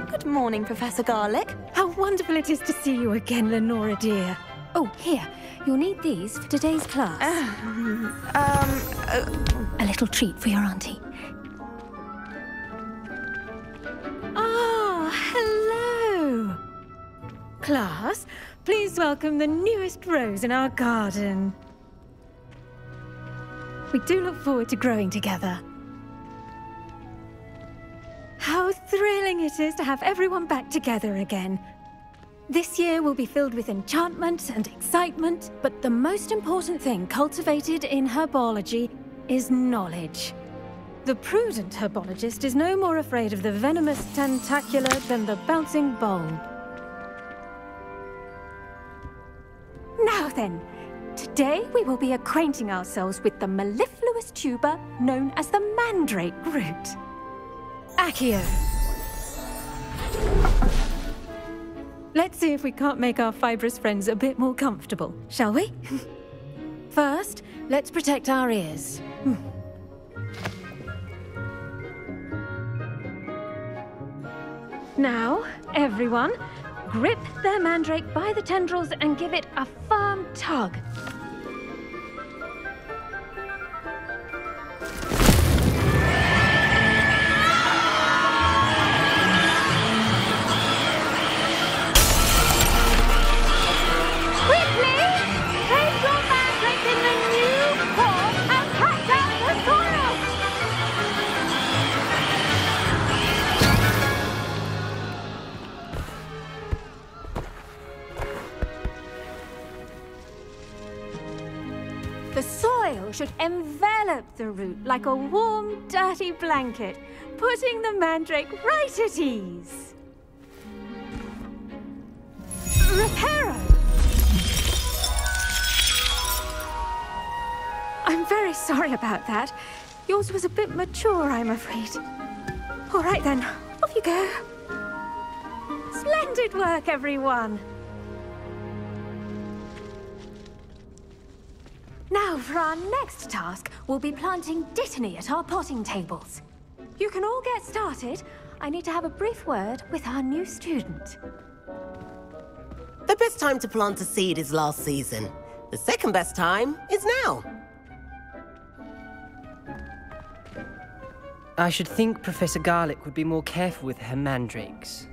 Good morning, Professor Garlick. How wonderful it is to see you again, Lenora dear. Oh, here. You'll need these for today's class. A little treat for your auntie. Oh, hello! Class, please welcome the newest rose in our garden. We do look forward to growing together. How thrilling it is to have everyone back together again. This year will be filled with enchantment and excitement, but the most important thing cultivated in herbology is knowledge. The prudent herbologist is no more afraid of the venomous tentacula than the bouncing bulb. Now then, today we will be acquainting ourselves with the mellifluous tuber known as the mandrake root. Accio. Let's see if we can't make our fibrous friends a bit more comfortable, shall we? First, let's protect our ears. Now, everyone, grip their mandrake by the tendrils and give it a firm tug. The soil should envelop the root like a warm, dirty blanket, putting the mandrake right at ease. Reparo! I'm very sorry about that. Yours was a bit mature, I'm afraid. All right then, off you go. Splendid work, everyone! Now, for our next task, we'll be planting dittany at our potting tables. You can all get started. I need to have a brief word with our new student. The best time to plant a seed is last season. The second best time is now. I should think Professor Garlick would be more careful with her mandrakes.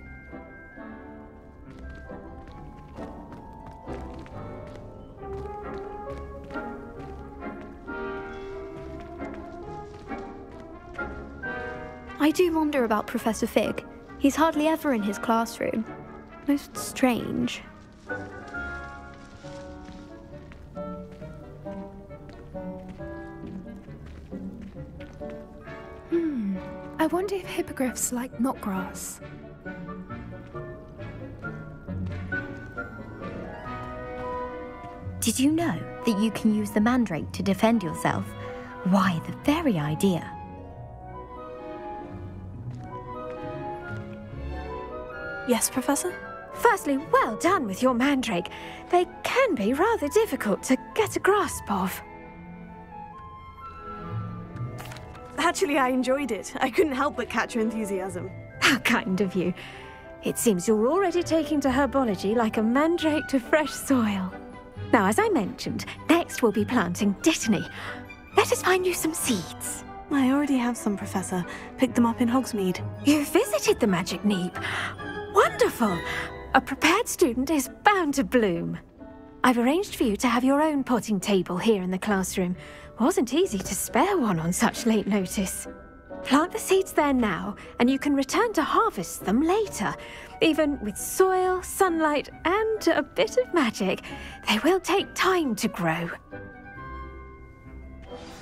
I do wonder about Professor Fig. He's hardly ever in his classroom. Most strange. I wonder if hippogriffs like knotgrass. Did you know that you can use the mandrake to defend yourself? Why, the very idea. Yes, Professor? Firstly, well done with your mandrake. They can be rather difficult to get a grasp of. Actually, I enjoyed it. I couldn't help but catch your enthusiasm. How kind of you. It seems you're already taking to herbology like a mandrake to fresh soil. Now, as I mentioned, next we'll be planting dittany. Let us find you some seeds. I already have some, Professor. Picked them up in Hogsmeade. You visited the Magic Neep. Wonderful! A prepared student is bound to bloom. I've arranged for you to have your own potting table here in the classroom. Wasn't easy to spare one on such late notice. Plant the seeds there now, and you can return to harvest them later. Even with soil, sunlight, and a bit of magic, they will take time to grow.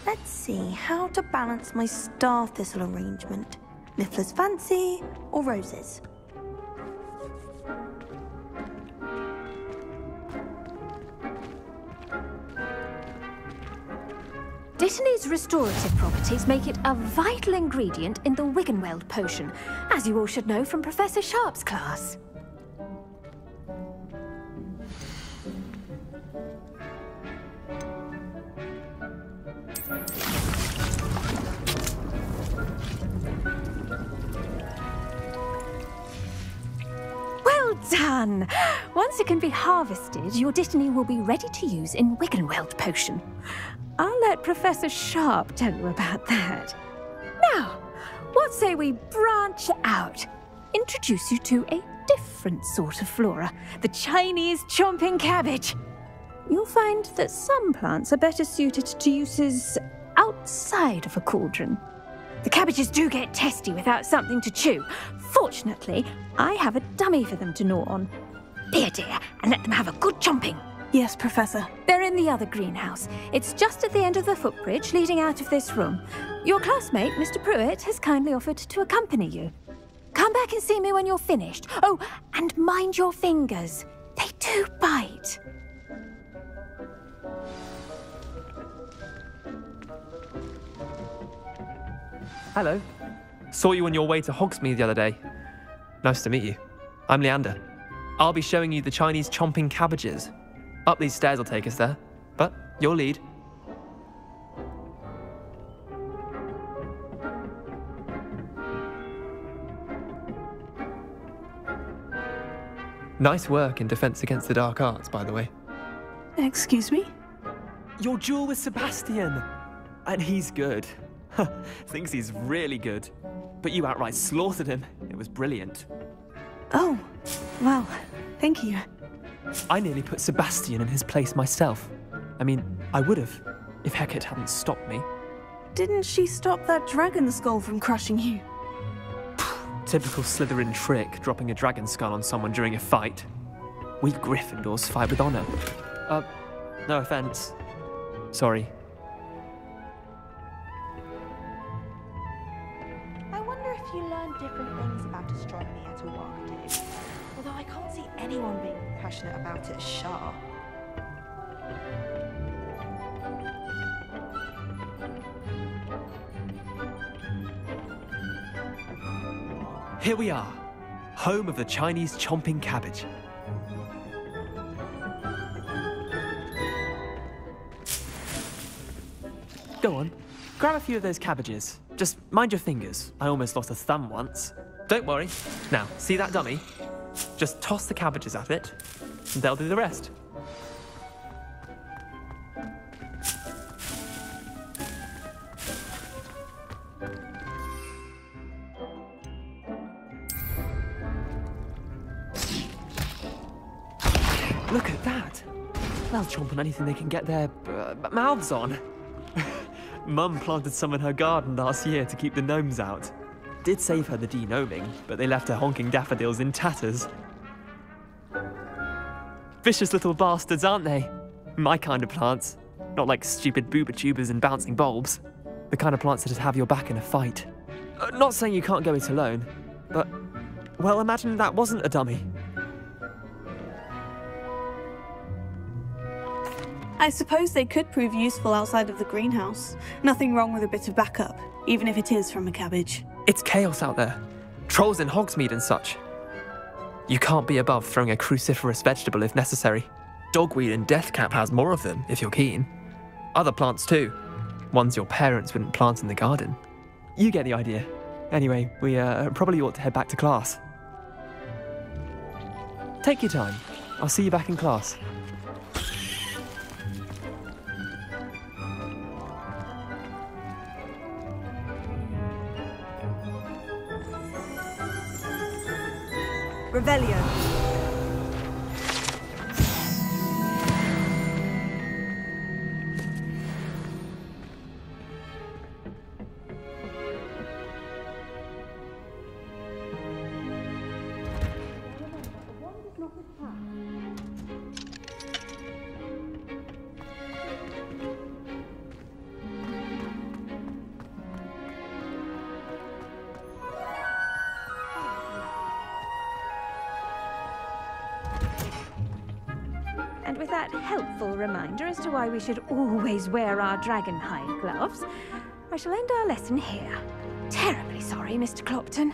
Let's see how to balance my star thistle arrangement. Miffler's Fancy or roses? Dittany's restorative properties make it a vital ingredient in the Wiggenweld potion, as you all should know from Professor Sharp's class. Well done! Once it can be harvested, your Dittany will be ready to use in Wiggenweld potion. I'll let Professor Sharp tell you about that. Now, what say we branch out? Introduce you to a different sort of flora, the Chinese chomping cabbage. You'll find that some plants are better suited to uses outside of a cauldron. The cabbages do get testy without something to chew. Fortunately, I have a dummy for them to gnaw on. Be a dear and let them have a good chomping. Yes, Professor. They're in the other greenhouse. It's just at the end of the footbridge leading out of this room. Your classmate, Mr. Pruitt, has kindly offered to accompany you. Come back and see me when you're finished. Oh, and mind your fingers. They do bite. Hello. Saw you on your way to Hogsmeade the other day. Nice to meet you. I'm Leander. I'll be showing you the Chinese chomping cabbages. Up these stairs will take us there, but your lead. Nice work in Defense Against the Dark Arts, by the way. Excuse me? Your duel with Sebastian! And he's good. Thinks he's really good. But you outright slaughtered him. It was brilliant. Oh, well, thank you. I nearly put Sebastian in his place myself. I mean, I would have, if Hecate hadn't stopped me. Didn't she stop that dragon skull from crushing you? Typical Slytherin trick, dropping a dragon skull on someone during a fight. We Gryffindors fight with honor. No offense. Sorry. I wonder if you learn different things about astronomy at a walk do. Although I can't see anyone being passionate about it as Shah. Here we are, home of the Chinese chomping cabbage. Go on, grab a few of those cabbages. Just mind your fingers. I almost lost a thumb once. Don't worry. Now, see that dummy? Just toss the cabbages at it, and they'll do the rest. Look at that! They'll chomp on anything they can get their mouths on. Mum planted some in her garden last year to keep the gnomes out. Did save her the de-gnoming, but they left her honking daffodils in tatters. Vicious little bastards, aren't they? My kind of plants. Not like stupid booba tubers and bouncing bulbs. The kind of plants that'd have your back in a fight. Not saying you can't go it alone, but, well, imagine that wasn't a dummy. I suppose they could prove useful outside of the greenhouse. Nothing wrong with a bit of backup, even if it is from a cabbage. It's chaos out there. Trolls in Hogsmeade and such. You can't be above throwing a cruciferous vegetable if necessary. Dogweed and deathcap has more of them, if you're keen. Other plants too. Ones your parents wouldn't plant in the garden. You get the idea. Anyway, we probably ought to head back to class. Take your time. I'll see you back in class. Revelio. with that helpful reminder as to why we should always wear our dragon hide gloves, I shall end our lesson here. Terribly sorry, Mr. Clopton.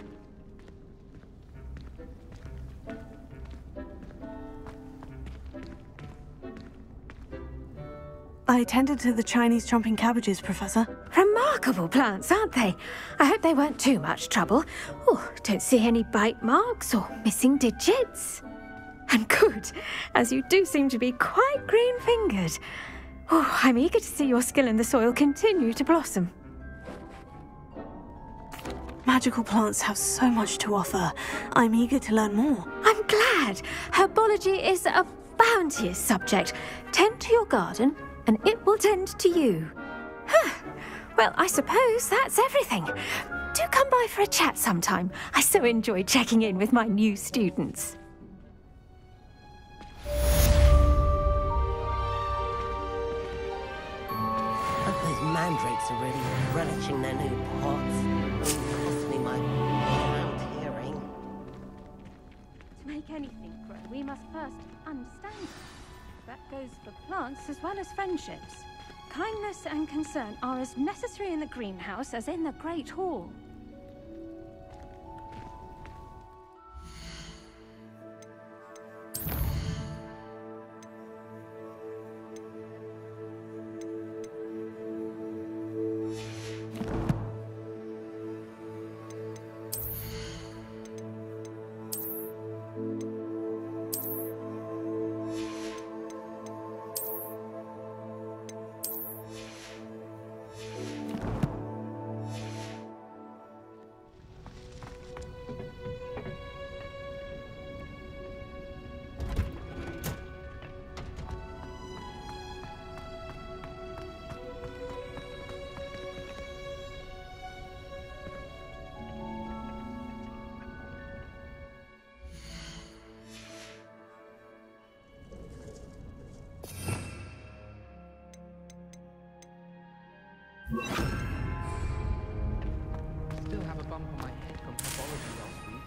I attended to the Chinese chomping cabbages, Professor. Remarkable plants, aren't they? I hope they weren't too much trouble. Oh, don't see any bite marks or missing digits. And good, as you do seem to be quite green-fingered. Oh, I'm eager to see your skill in the soil continue to blossom. Magical plants have so much to offer. I'm eager to learn more. I'm glad. Herbology is a bounteous subject. Tend to your garden, and it will tend to you. Well, I suppose that's everything. Do come by for a chat sometime. I so enjoy checking in with my new students. Those mandrakes are really relishing their new pots. Cost me my round hearing. To make anything grow, we must first understand it. That goes for plants as well as friendships. Kindness and concern are as necessary in the greenhouse as in the Great Hall. Still have a bump on my head from herbology last week.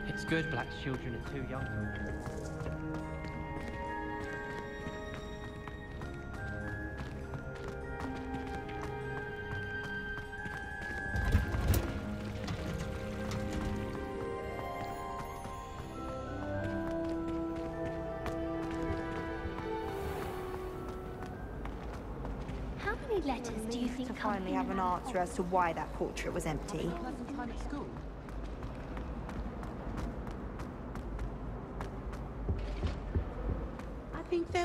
It's good black children are too young for it. How many letters do you think to finally have an answer as to why that portrait was empty?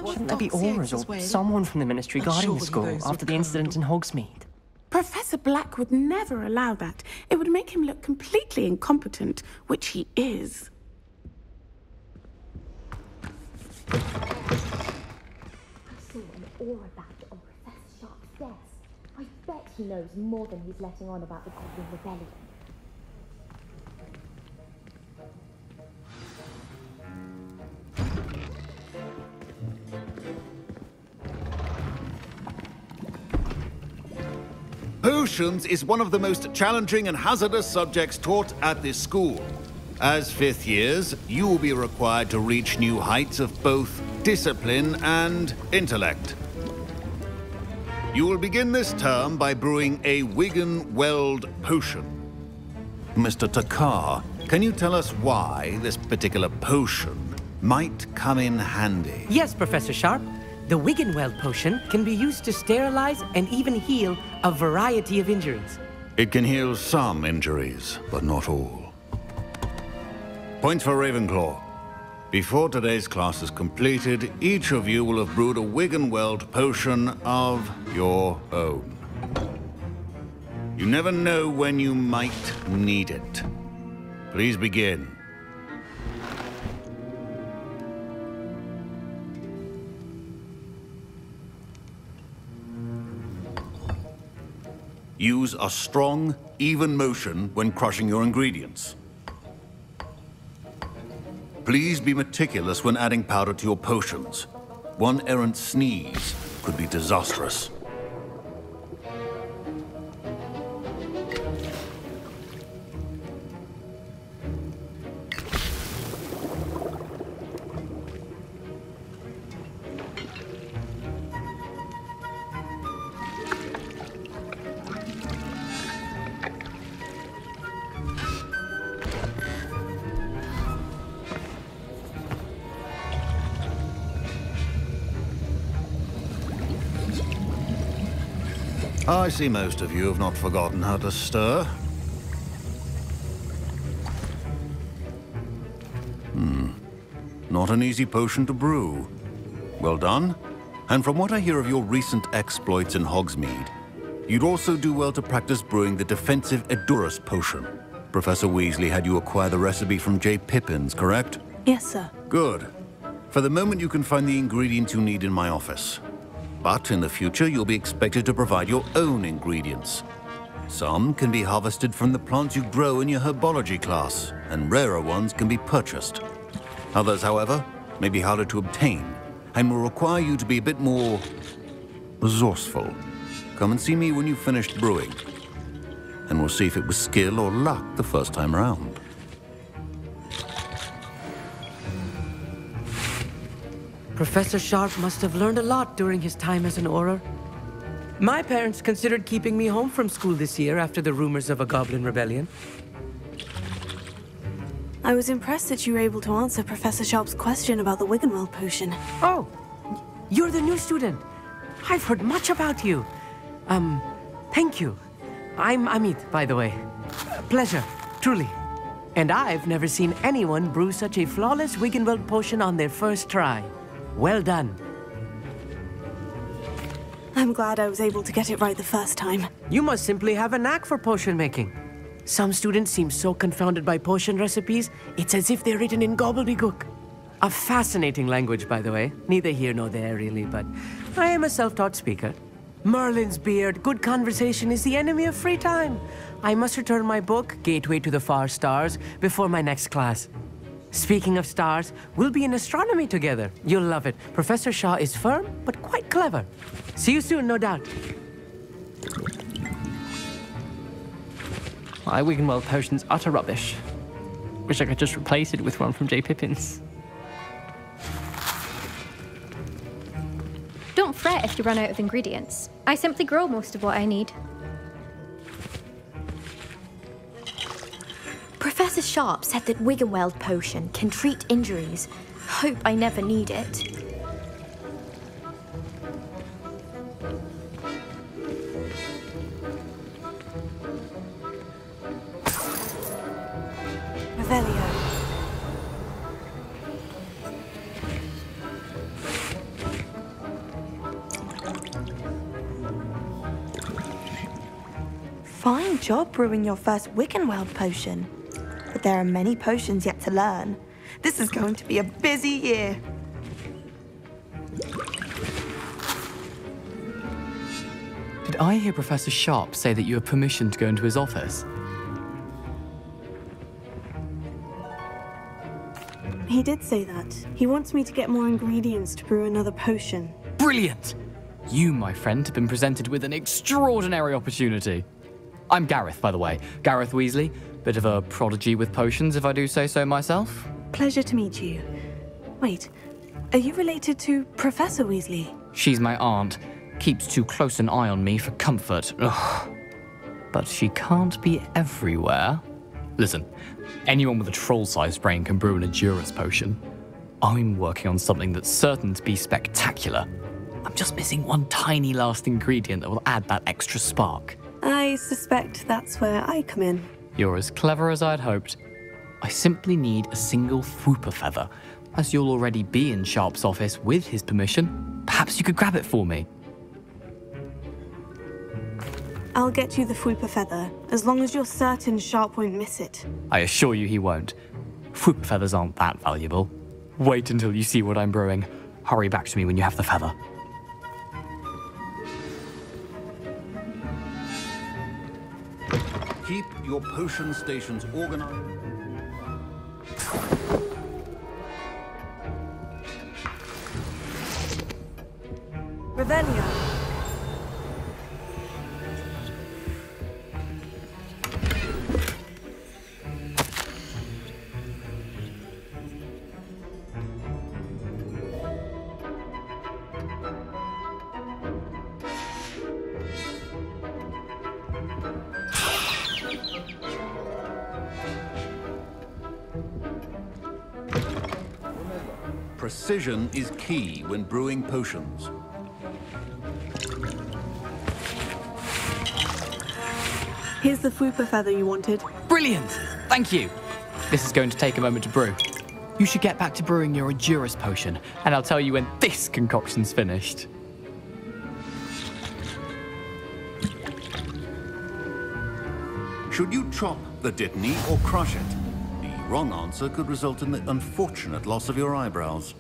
Shouldn't there be auras or someone from the Ministry guarding the school after the incident in Hogsmeade? Professor Black would never allow that. It would make him look completely incompetent, which he is. I saw an aura badge on Professor Sharp's desk. I bet he knows more than he's letting on about the Goblin Rebellion. Potions is one of the most challenging and hazardous subjects taught at this school. As fifth years, you will be required to reach new heights of both discipline and intellect. You will begin this term by brewing a Wigan-Weld potion. Mr. Takar, can you tell us why this particular potion might come in handy? Yes, Professor Sharp. The Wigan-Weld potion can be used to sterilize and even heal a variety of injuries. It can heal some injuries, but not all. Points for Ravenclaw. Before today's class is completed, each of you will have brewed a Wigan-Weld potion of your own. You never know when you might need it. Please begin. Use a strong, even motion when crushing your ingredients. Please be meticulous when adding powder to your potions. One errant sneeze could be disastrous. I see most of you have not forgotten how to stir. Not an easy potion to brew. Well done. And from what I hear of your recent exploits in Hogsmeade, you'd also do well to practice brewing the defensive Edurus potion. Professor Weasley had you acquire the recipe from J. Pippin's, correct? Yes, sir. Good. For the moment, you can find the ingredients you need in my office. But in the future, you'll be expected to provide your own ingredients. Some can be harvested from the plants you grow in your herbology class, and rarer ones can be purchased. Others, however, may be harder to obtain, and will require you to be a bit more resourceful. Come and see me when you've finished brewing, and we'll see if it was skill or luck the first time around. Professor Sharp must have learned a lot during his time as an Auror. My parents considered keeping me home from school this year after the rumors of a goblin rebellion. I was impressed that you were able to answer Professor Sharp's question about the Wiggenweld potion. Oh, you're the new student. I've heard much about you. Thank you. I'm Amit, by the way. Pleasure, truly. And I've never seen anyone brew such a flawless Wiggenweld potion on their first try. Well done. I'm glad I was able to get it right the first time. You must simply have a knack for potion making. Some students seem so confounded by potion recipes, it's as if they're written in gobbledygook. A fascinating language, by the way. Neither here nor there, really, but I am a self-taught speaker. Merlin's beard, good conversation is the enemy of free time. I must return my book, Gateway to the Far Stars, before my next class. Speaking of stars, we'll be in astronomy together. You'll love it. Professor Shaw is firm, but quite clever. See you soon, no doubt. My Wiggenweld potion's utter rubbish. Wish I could just replace it with one from J. Pippin's. Don't fret if you run out of ingredients. I simply grow most of what I need. Professor Sharp said that Wiggenweld potion can treat injuries. Hope I never need it. Revelio. Fine job brewing your first Wiggenweld potion. But there are many potions yet to learn. This is going to be a busy year. Did I hear Professor Sharp say that you have permission to go into his office? He did say that. He wants me to get more ingredients to brew another potion. Brilliant! You, my friend, have been presented with an extraordinary opportunity. I'm Gareth, by the way. Gareth Weasley. Bit of a prodigy with potions, if I do say so myself. Pleasure to meet you. Wait, are you related to Professor Weasley? She's my aunt. Keeps too close an eye on me for comfort. Ugh. But she can't be everywhere. Listen, anyone with a troll-sized brain can brew an Edurus potion. I'm working on something that's certain to be spectacular. I'm just missing one tiny last ingredient that will add that extra spark. I suspect that's where I come in. You're as clever as I'd hoped. I simply need a single Whooper feather. As you'll already be in Sharp's office with his permission, perhaps you could grab it for me. I'll get you the Whooper feather, as long as you're certain Sharp won't miss it. I assure you he won't. Whooper feathers aren't that valuable. Wait until you see what I'm brewing. Hurry back to me when you have the feather. your potion stations organized. Revelio. Precision is key when brewing potions. Here's the fupa feather you wanted. Brilliant! Thank you. This is going to take a moment to brew. You should get back to brewing your Endurance potion, and I'll tell you when this concoction's finished. Should you chop the Dittany or crush it? The wrong answer could result in the unfortunate loss of your eyebrows.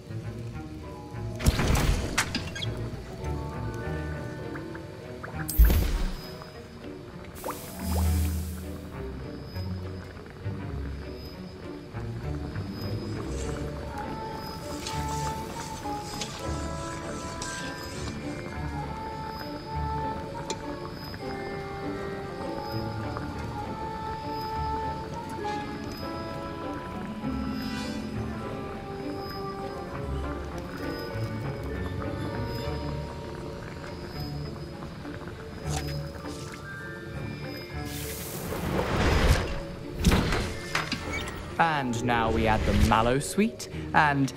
And now we add the mallow sweet, and...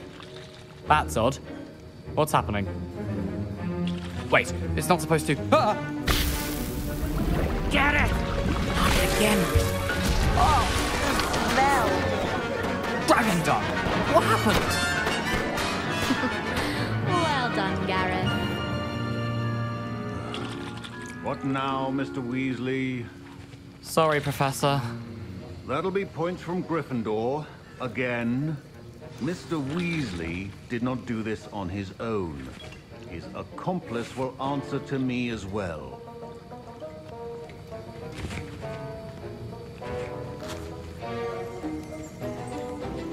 That's odd. What's happening? Wait, it's not supposed to... Ah! Get it! Not again. Oh, smell! Dragon Dog! What happened? Well done, Gareth. What now, Mr. Weasley? Sorry, Professor. That'll be points from Gryffindor. Again. Mr. Weasley did not do this on his own. His accomplice will answer to me as well.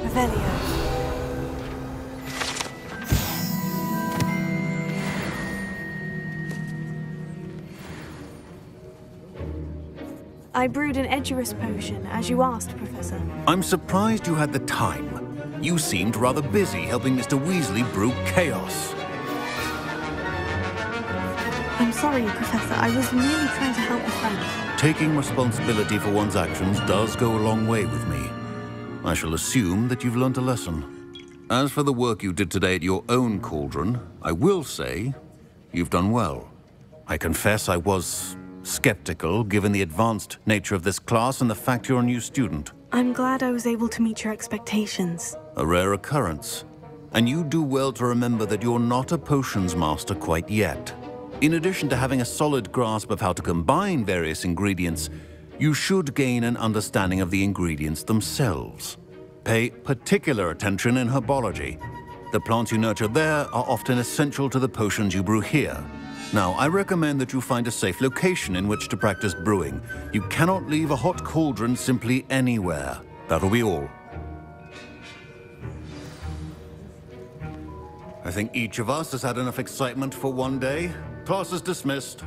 Revelio. I brewed an Edurus potion, as you asked, Professor. I'm surprised you had the time. You seemed rather busy helping Mr. Weasley brew chaos. I'm sorry, Professor. I was merely trying to help a friend. Taking responsibility for one's actions does go a long way with me. I shall assume that you've learnt a lesson. As for the work you did today at your own cauldron, I will say you've done well. I confess I was skeptical, given the advanced nature of this class and the fact you're a new student. I'm glad I was able to meet your expectations. A rare occurrence. And you do well to remember that you're not a potions master quite yet. In addition to having a solid grasp of how to combine various ingredients, you should gain an understanding of the ingredients themselves. Pay particular attention in herbology. The plants you nurture there are often essential to the potions you brew here. Now, I recommend that you find a safe location in which to practice brewing. You cannot leave a hot cauldron simply anywhere. That'll be all. I think each of us has had enough excitement for one day. Class is dismissed.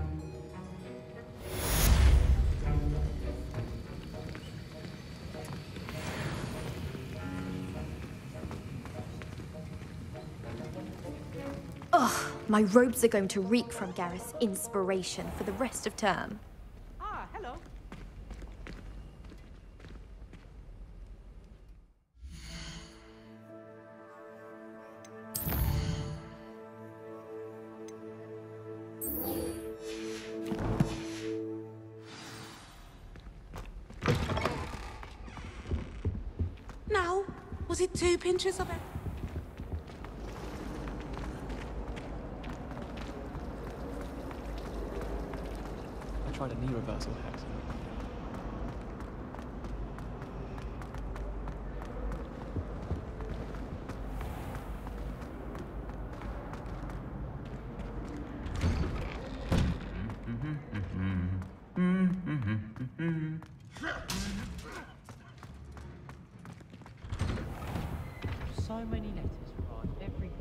Ugh, my robes are going to reek from Gareth's inspiration for the rest of term. Ah, hello. Now, was it 2 pinches of it? I tried a knee reversal hex. so many letters for every...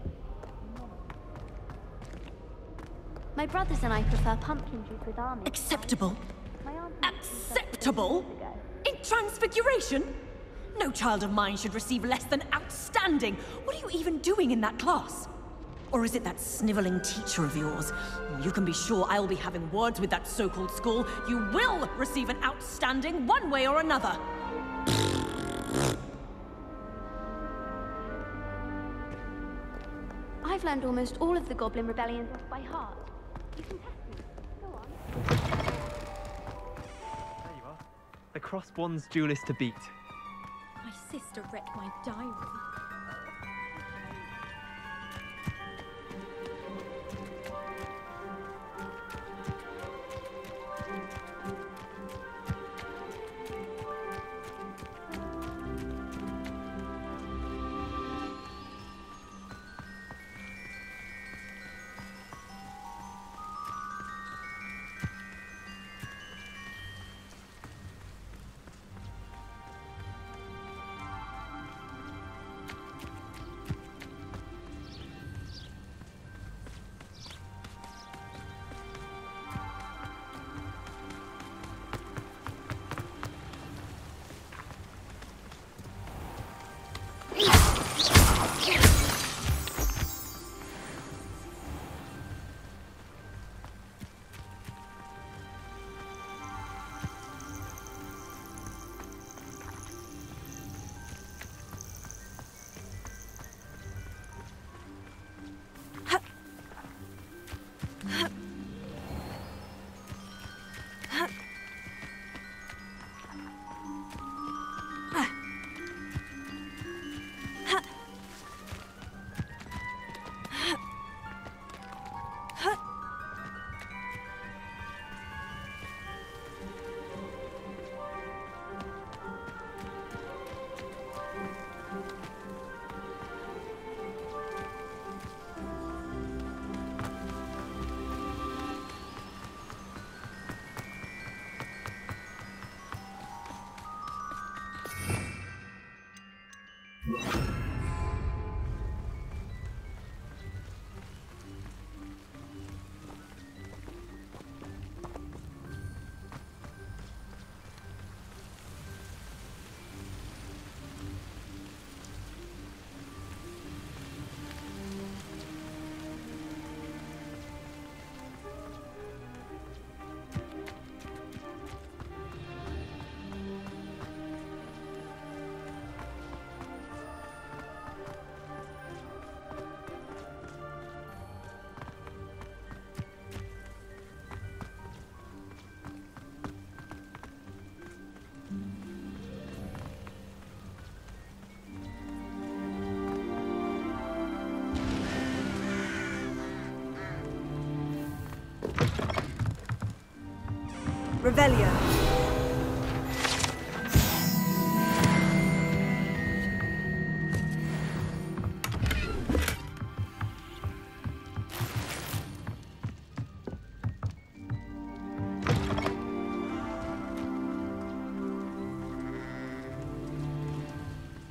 My brothers and I prefer pumpkin juice with almonds. Acceptable? Acceptable? In Transfiguration? No child of mine should receive less than outstanding. What are you even doing in that class? Or is it that sniveling teacher of yours? You can be sure I'll be having words with that so-called school. You will receive an outstanding one way or another. I've learned almost all of the Goblin Rebellions off by heart. You can test me. Go on. There you are. The crossed one's duelist to beat. My sister wrecked my diary. Revelio.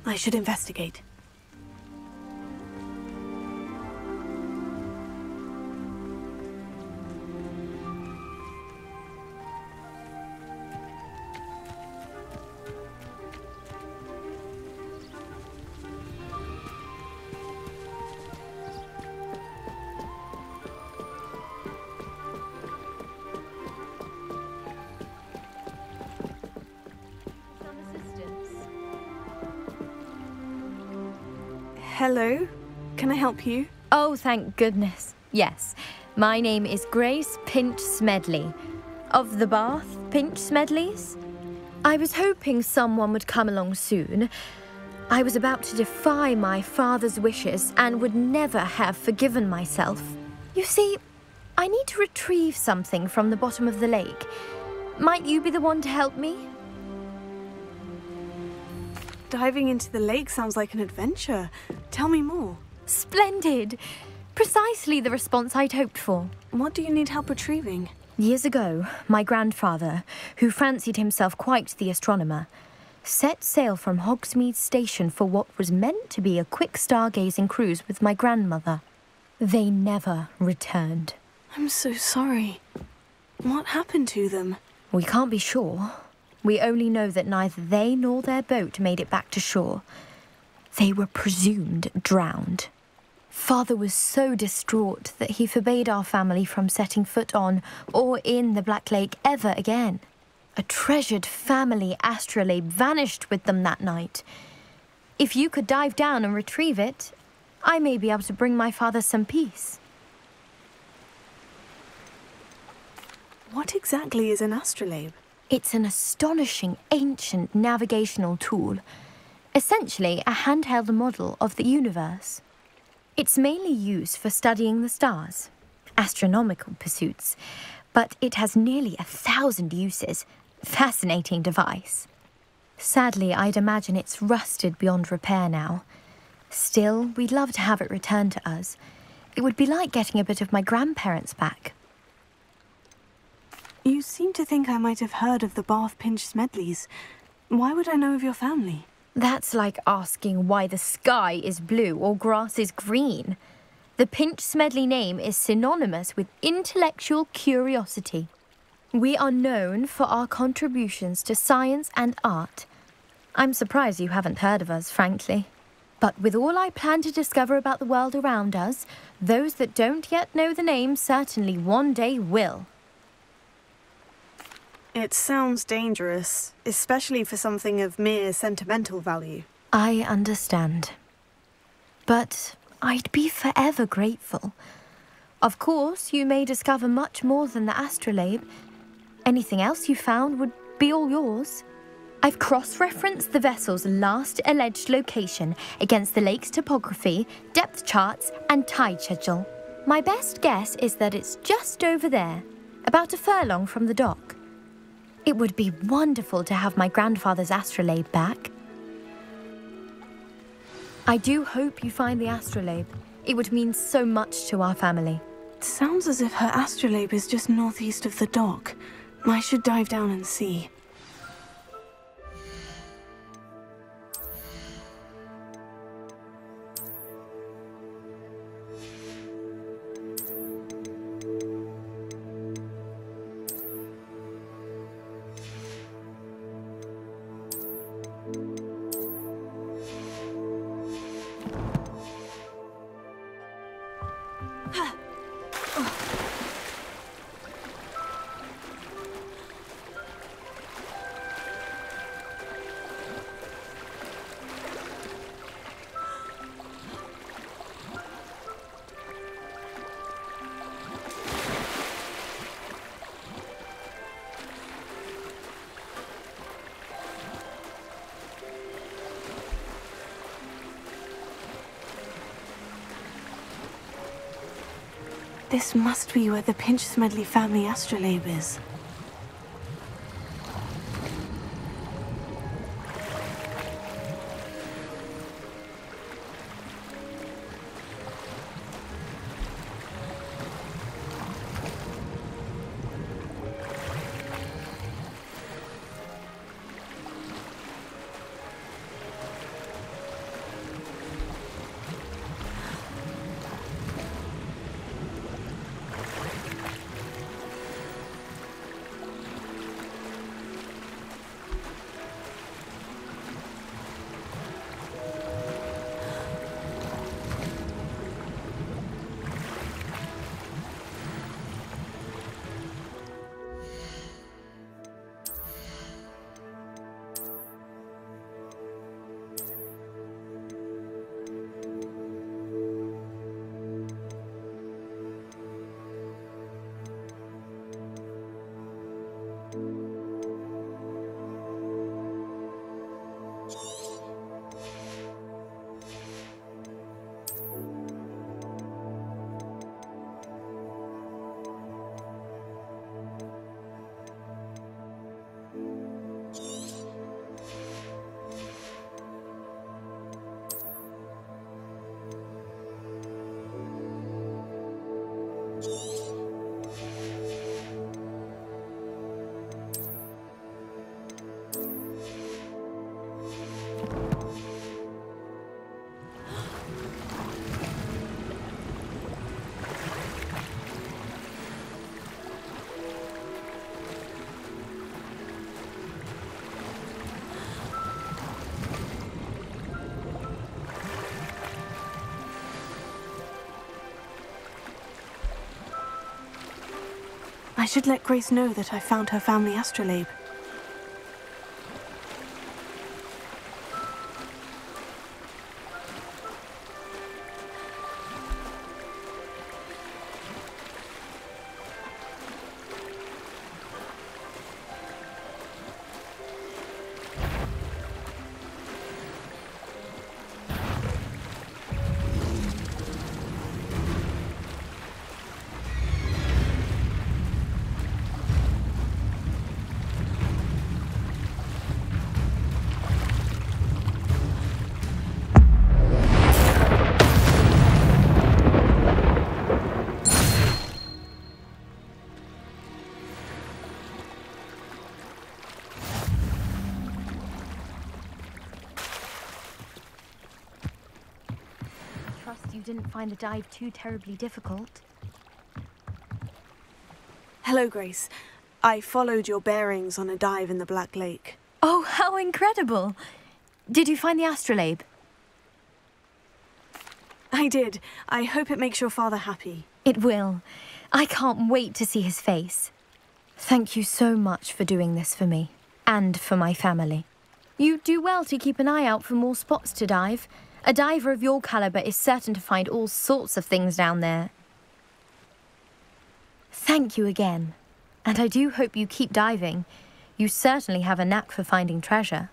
I should investigate. Hello, can I help you? Oh, thank goodness. Yes, my name is Grace Pinch Smedley, of the Bath Pinch Smedleys. I was hoping someone would come along soon. I was about to defy my father's wishes and would never have forgiven myself. You see, I need to retrieve something from the bottom of the lake. Might you be the one to help me? Diving into the lake sounds like an adventure. Tell me more. Splendid! Precisely the response I'd hoped for. What do you need help retrieving? Years ago, my grandfather, who fancied himself quite the astronomer, set sail from Hogsmeade Station for what was meant to be a quick stargazing cruise with my grandmother. They never returned. I'm so sorry. What happened to them? We can't be sure. We only know that neither they nor their boat made it back to shore. They were presumed drowned. Father was so distraught that he forbade our family from setting foot on or in the Black Lake ever again. A treasured family astrolabe vanished with them that night. If you could dive down and retrieve it, I may be able to bring my father some peace. What exactly is an astrolabe? It's an astonishing ancient navigational tool, essentially a handheld model of the universe. It's mainly used for studying the stars, astronomical pursuits, but it has nearly 1,000 uses. Fascinating device. Sadly, I'd imagine it's rusted beyond repair now. Still, we'd love to have it returned to us. It would be like getting a bit of my grandparents back. You seem to think I might have heard of the Bath Pinch Smedleys. Why would I know of your family? That's like asking why the sky is blue or grass is green. The Pinch Smedley name is synonymous with intellectual curiosity. We are known for our contributions to science and art. I'm surprised you haven't heard of us, frankly. But with all I plan to discover about the world around us, those that don't yet know the name certainly one day will. It sounds dangerous, especially for something of mere sentimental value. I understand. But I'd be forever grateful. Of course, you may discover much more than the astrolabe. Anything else you found would be all yours. I've cross-referenced the vessel's last alleged location against the lake's topography, depth charts, and tide schedule. My best guess is that it's just over there, about a furlong from the dock. It would be wonderful to have my grandfather's astrolabe back. I do hope you find the astrolabe. It would mean so much to our family. It sounds as if her astrolabe is just northeast of the dock. I should dive down and see. This must be where the Pinch Smedley family astrolabe is. I should let Grace know that I found her family astrolabe. You didn't find the dive too terribly difficult. Hello, Grace. I followed your bearings on a dive in the Black Lake. Oh, how incredible! Did you find the astrolabe? I did. I hope it makes your father happy. It will. I can't wait to see his face. Thank you so much for doing this for me, and for my family. You do well to keep an eye out for more spots to dive. A diver of your caliber is certain to find all sorts of things down there. Thank you again. And I do hope you keep diving. You certainly have a knack for finding treasure.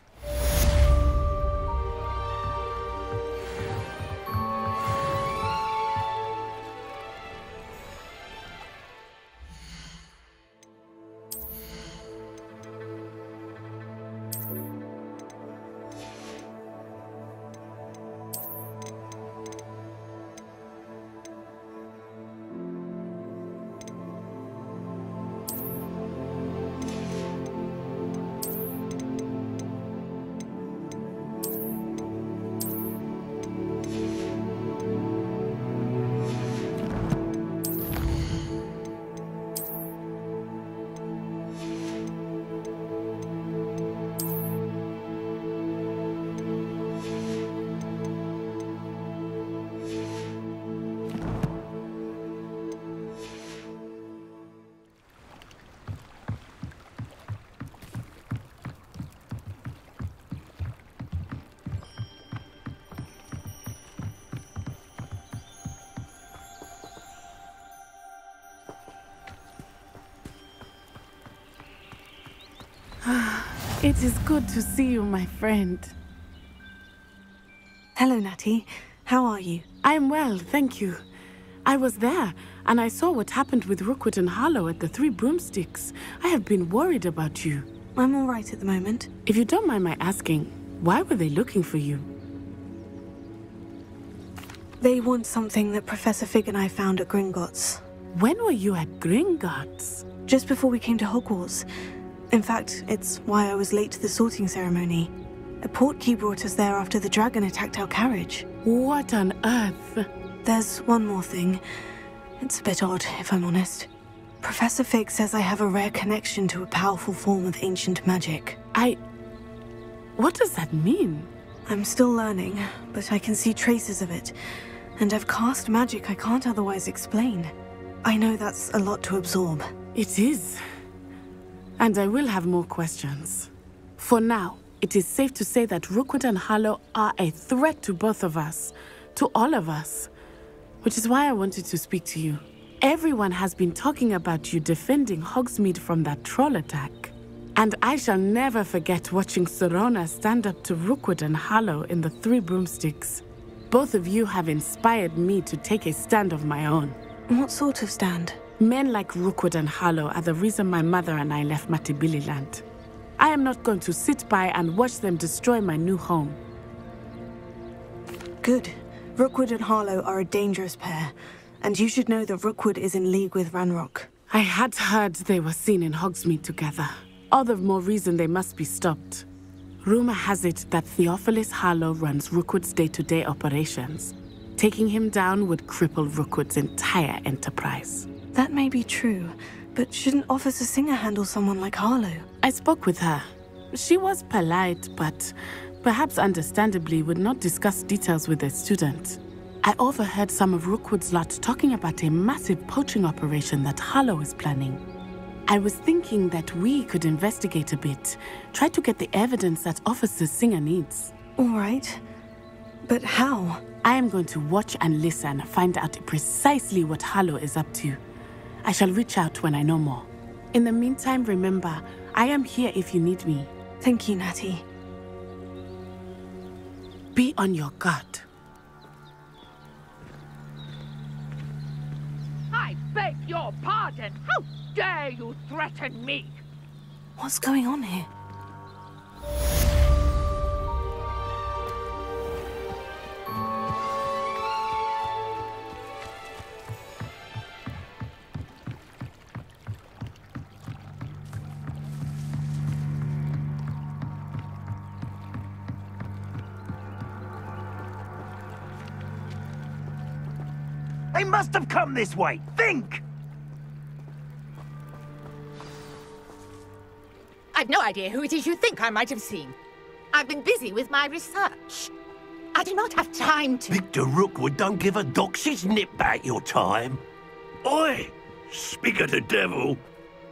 It is good to see you, my friend. Hello, Natty. How are you? I am well, thank you. I was there, and I saw what happened with Rookwood and Harlow at the Three Broomsticks. I have been worried about you. I'm all right at the moment. If you don't mind my asking, why were they looking for you? They want something that Professor Fig and I found at Gringotts. When were you at Gringotts? Just before we came to Hogwarts. In fact, it's why I was late to the sorting ceremony. A portkey brought us there after the dragon attacked our carriage. What on earth? There's one more thing. It's a bit odd, if I'm honest. Professor Fig says I have a rare connection to a powerful form of ancient magic. What does that mean? I'm still learning, but I can see traces of it. And I've cast magic I can't otherwise explain. I know that's a lot to absorb. It is. And I will have more questions. For now, it is safe to say that Rookwood and Harlow are a threat to both of us. To all of us. Which is why I wanted to speak to you. Everyone has been talking about you defending Hogsmeade from that troll attack. And I shall never forget watching Serona stand up to Rookwood and Harlow in the Three Broomsticks. Both of you have inspired me to take a stand of my own. What sort of stand? Men like Rookwood and Harlow are the reason my mother and I left Matibililand. I am not going to sit by and watch them destroy my new home. Good. Rookwood and Harlow are a dangerous pair, and you should know that Rookwood is in league with Ranrock. I had heard they were seen in Hogsmeade together. All the more reason they must be stopped. Rumor has it that Theophilus Harlow runs Rookwood's day-to-day operations. Taking him down would cripple Rookwood's entire enterprise. That may be true, but shouldn't Officer Singer handle someone like Harlow? I spoke with her. She was polite, but perhaps understandably would not discuss details with a student. I overheard some of Rookwood's lot talking about a massive poaching operation that Harlow is planning. I was thinking that we could investigate a bit. Try to get the evidence that Officer Singer needs. All right. But how? I am going to watch and listen, find out precisely what Harlow is up to. I shall reach out when I know more. In the meantime, remember, I am here if you need me. Thank you, Natty. Be on your guard. I beg your pardon. How dare you threaten me? What's going on here? They must have come this way. Think! I've no idea who it is you think I might have seen. I've been busy with my research. I do not have time to... Victor Rookwood don't give a doxy's nip back your time. Oi! Speak of the devil.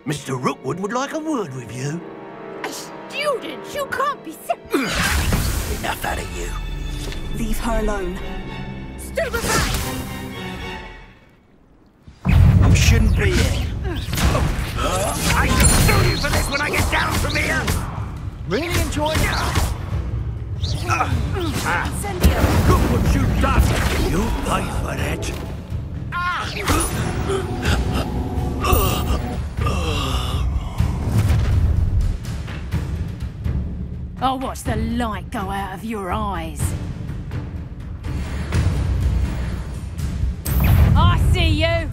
Mr. Rookwood would like a word with you. A student? You can't be Enough out of you. Leave her alone. Still aside! You shouldn't be here. I shall sue you for this when I get down from here! Really enjoying it? Look what you've done! You'll pay for that. I'll watch the light go out of your eyes. I see you!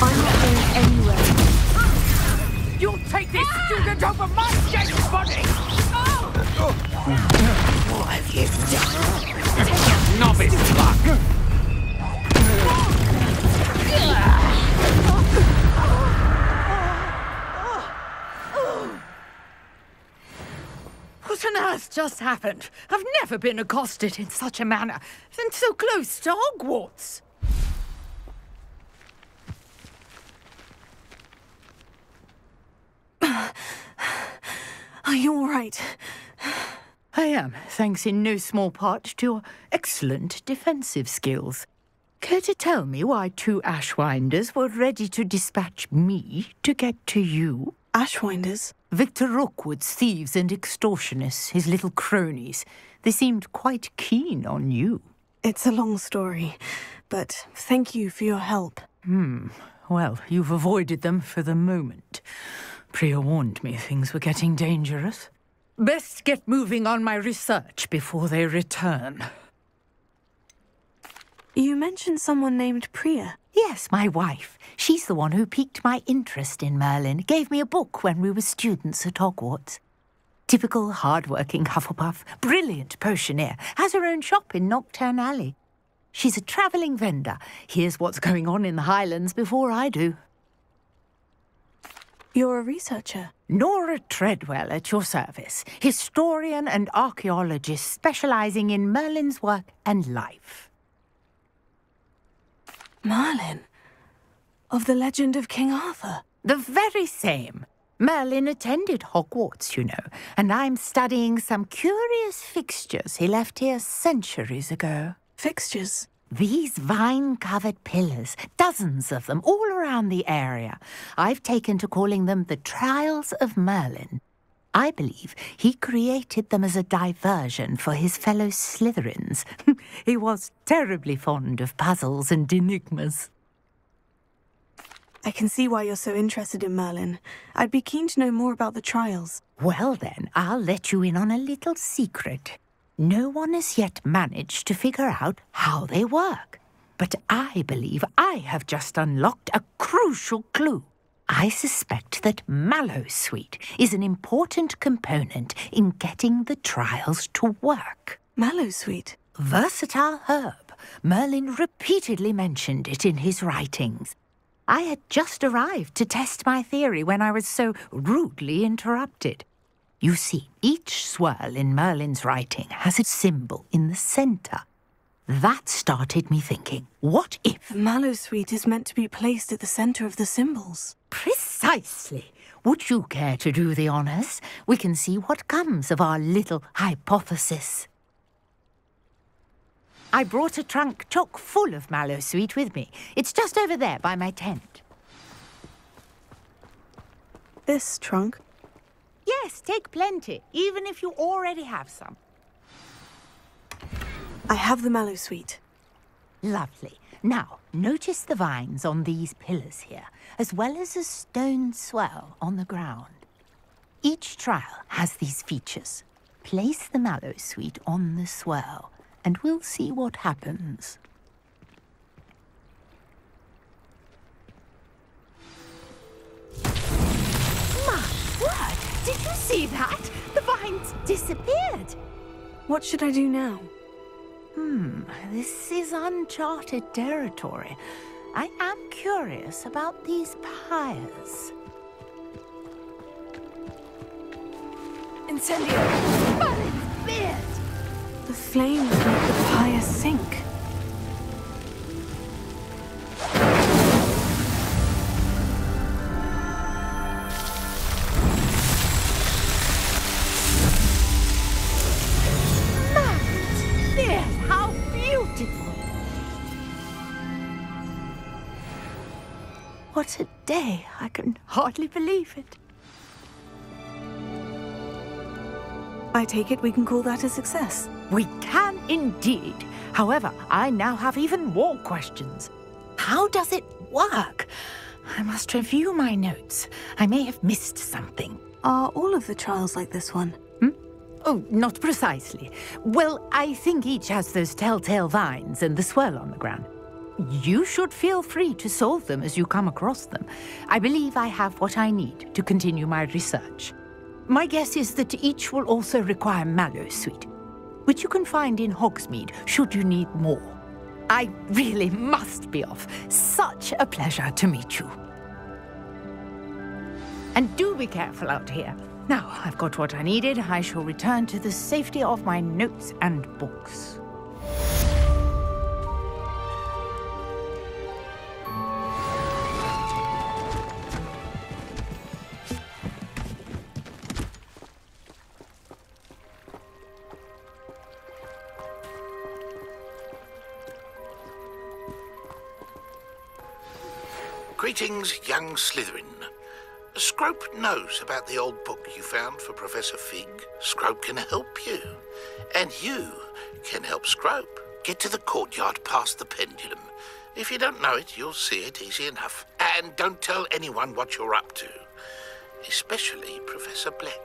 I'm not going anywhere. You'll take this student over my dead body! What have you done? Novice luck! What on earth just happened? I've never been accosted in such a manner, and so close to Hogwarts. Are you all right? I am, thanks in no small part to your excellent defensive skills. Care to tell me why two Ashwinders were ready to dispatch me to get to you? Ashwinders? Victor Rookwood's thieves and extortionists, his little cronies. They seemed quite keen on you. It's a long story, but thank you for your help. Well, you've avoided them for the moment. Priya warned me things were getting dangerous. Best get moving on my research before they return. You mentioned someone named Priya. Yes, my wife. She's the one who piqued my interest in Merlin. Gave me a book when we were students at Hogwarts. Typical hard-working Hufflepuff, brilliant potioneer, has her own shop in Knockturn Alley. She's a travelling vendor. Hears what's going on in the Highlands before I do. You're a researcher? Nora Treadwell at your service. Historian and archaeologist specialising in Merlin's work and life. Merlin? Of the legend of King Arthur? The very same. Merlin attended Hogwarts, you know, and I'm studying some curious fixtures he left here centuries ago. Fixtures? These vine-covered pillars, dozens of them, all around the area. I've taken to calling them the Trials of Merlin. I believe he created them as a diversion for his fellow Slytherins. He was terribly fond of puzzles and enigmas. I can see why you're so interested in Merlin. I'd be keen to know more about the trials. Well then, I'll let you in on a little secret. No one has yet managed to figure out how they work. But I believe I have just unlocked a crucial clue. I suspect that Mallowsweet is an important component in getting the trials to work. Mallowsweet? Versatile herb. Merlin repeatedly mentioned it in his writings. I had just arrived to test my theory when I was so rudely interrupted. You see, each swirl in Merlin's writing has a symbol in the centre. That started me thinking, what if... The Mallowsweet is meant to be placed at the center of the symbols. Precisely. Would you care to do the honors? We can see what comes of our little hypothesis. I brought a trunk chock full of Mallowsweet with me. It's just over there by my tent. This trunk? Yes, take plenty, even if you already have some. I have the Mallowsweet. Lovely. Now, notice the vines on these pillars here, as well as a stone swell on the ground. Each trial has these features. Place the Mallowsweet on the swell, and we'll see what happens. My word! Did you see that? The vines disappeared. What should I do now? This is uncharted territory. I am curious about these pyres. Incendio! But it's beard! The flames make the pyre sink. How beautiful! What a day! I can hardly believe it. I take it we can call that a success. We can indeed. However, I now have even more questions. How does it work? I must review my notes. I may have missed something. Are all of the trials like this one? Oh, not precisely. Well, I think each has those telltale vines and the swirl on the ground. You should feel free to solve them as you come across them. I believe I have what I need to continue my research. My guess is that each will also require Mallowsweet, which you can find in Hogsmeade should you need more. I really must be off. Such a pleasure to meet you. And do be careful out here. Now I've got what I needed, I shall return to the safety of my notes and books. Greetings, young Slytherin. Scrope knows about the old book you found for Professor Fig. Scrope can help you. And you can help Scrope. Get to the courtyard past the pendulum. If you don't know it, you'll see it easy enough. And don't tell anyone what you're up to. Especially Professor Black.